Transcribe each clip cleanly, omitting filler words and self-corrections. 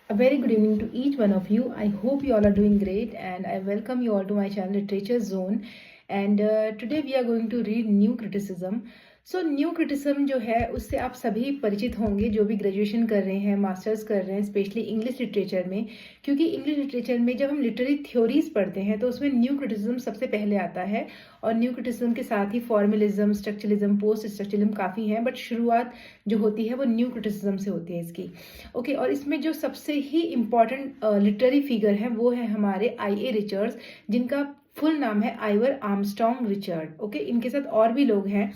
A very good evening to each one of you. I hope you all are doing great and I welcome you all to my channel Literature Zone. And today we are going to read New Criticism. So new criticism जो है उससे आप सभी परिचित होंगे जो भी graduation कर रहे हैं, मास्टर्स कर रहे हैं, स्पेशली इंग्लिश लिटरेचर में, क्योंकि इंग्लिश लिटरेचर में जब हम लिटरेरी थ्योरीज पढ़ते हैं तो उसमें न्यू क्रिटिसिज्म सबसे पहले आता है। और न्यू क्रिटिसिज्म के साथ ही फॉर्मलिज्म, स्ट्रक्चरलिज्म, पोस्ट स्ट्रक्चरलिज्म काफ़ी हैं, बट शुरुआत जो होती है वो न्यू क्रिटिसिज्म से होती है इसकी। ओके, और इसमें जो सबसे ही इम्पॉर्टेंट लिटरेरी फिगर है वो है हमारे आई ए रिचर्ड्स, जिनका फुल नाम है आइवर आर्मस्ट्रॉन्ग रिचर्ड। ओके, इनके साथ और भी लोग हैं,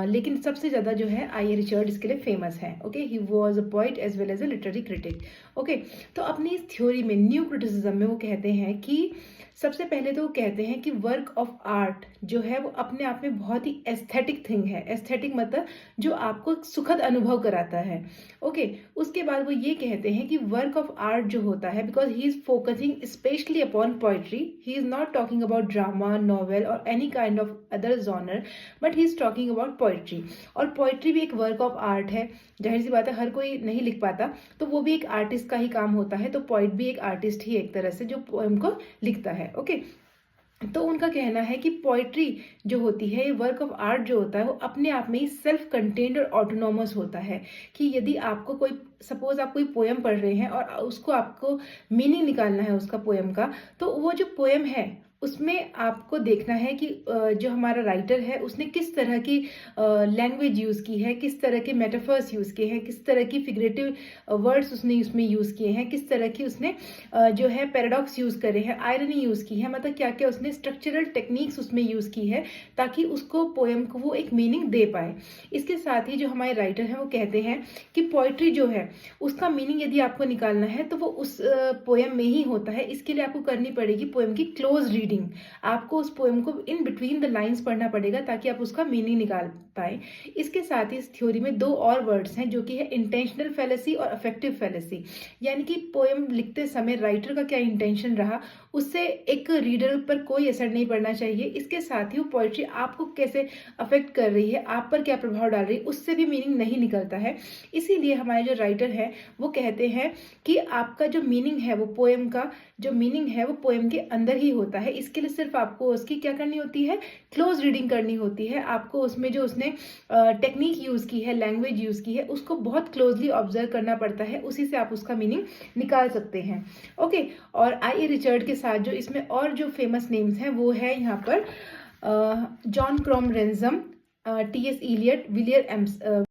लेकिन सबसे ज़्यादा जो है आई ए रिचर्ड इसके लिए फेमस है। Okay, he was a poet as well as a literary critic. Okay, तो अपनी इस थ्योरी में न्यू क्रिटिसिज्म में वो कहते हैं कि सबसे पहले तो वो कहते हैं कि वर्क ऑफ आर्ट जो है वो अपने आप में बहुत ही एस्थेटिक थिंग है। एस्थेटिक मतलब जो आपको सुखद अनुभव कराता है। ओके, उसके बाद वो ये कहते हैं कि वर्क ऑफ आर्ट जो होता है, because he is focusing specially upon poetry, he is not talking about drama, novel और any kind of other genre, but he is talking about poetry. और पोइट्री भी एक वर्क ऑफ आर्ट है। जाहिर सी बात है, हर कोई नहीं लिख पाता, तो वो भी एक आर्टिस्ट का ही काम होता है। तो पोइट भी एक आर्टिस्ट ही एक तरह से जो पोएम को लिखता है। ओके, तो उनका कहना है कि पोइट्री जो होती है, ये वर्क ऑफ आर्ट जो होता है, वो अपने आप में ही सेल्फ कंटेन्ड और ऑटोनोमस होता है। कि यदि आपको कोई, सपोज आप कोई पोएम पढ़ रहे हैं और उसको आपको मीनिंग निकालना है उसका पोएम का, तो वो जो पोएम है उसमें आपको देखना है कि जो हमारा राइटर है उसने किस तरह की लैंग्वेज यूज़ की है, किस तरह के मेटाफर्स यूज़ किए हैं, किस तरह की फिगरेटिव वर्ड्स उसने उसमें यूज़ किए हैं, किस तरह की उसने जो है पैराडॉक्स यूज़ करे हैं, आयरनी यूज़ की है, मतलब क्या क्या उसने स्ट्रक्चरल टेक्निक्स उसमें यूज़ की है ताकि उसको पोएम को वो एक मीनिंग दे पाए। इसके साथ ही जो हमारे राइटर हैं वो कहते हैं कि पोइट्री जो है उसका मीनिंग यदि आपको निकालना है तो वो उस पोएम में ही होता है। इसके लिए आपको करनी पड़ेगी पोएम की क्लोज रीडिंग। आपको उस पोएम को इन बिटवीन द लाइंस पढ़ना पड़ेगा ताकि आप उसका मीनिंग निकाल पाए। इसके साथ ही इस थ्योरी में दो और वर्ड्स हैं जो कि है इंटेंशनल फैलेसी और अफेक्टिव फैलेसी। यानी कि पोएम लिखते समय राइटर का क्या इंटेंशन रहा, उससे एक रीडर पर कोई असर नहीं पड़ना चाहिए। इसके साथ ही वो पोइट्री आपको कैसे अफेक्ट कर रही है, आप पर क्या प्रभाव डाल रही है, उससे भी मीनिंग नहीं निकलता है। इसीलिए हमारे जो राइटर है वो कहते हैं कि आपका जो मीनिंग है, वो पोएम का जो मीनिंग है वो पोएम के अंदर ही होता है। इसके लिए सिर्फ आपको उसकी क्या करनी होती है, क्लोज रीडिंग करनी होती है। आपको उसमें जो उसने टेक्निक यूज़ की है, लैंग्वेज यूज़ की है, उसको बहुत क्लोजली ऑब्जर्व करना पड़ता है, उसी से आप उसका मीनिंग निकाल सकते हैं। ओके, और आई ए रिचर्ड के साथ जो इसमें और जो फेमस नेम्स हैं वो है यहाँ पर जॉन क्रॉम रेंजम, टी एस इलियट,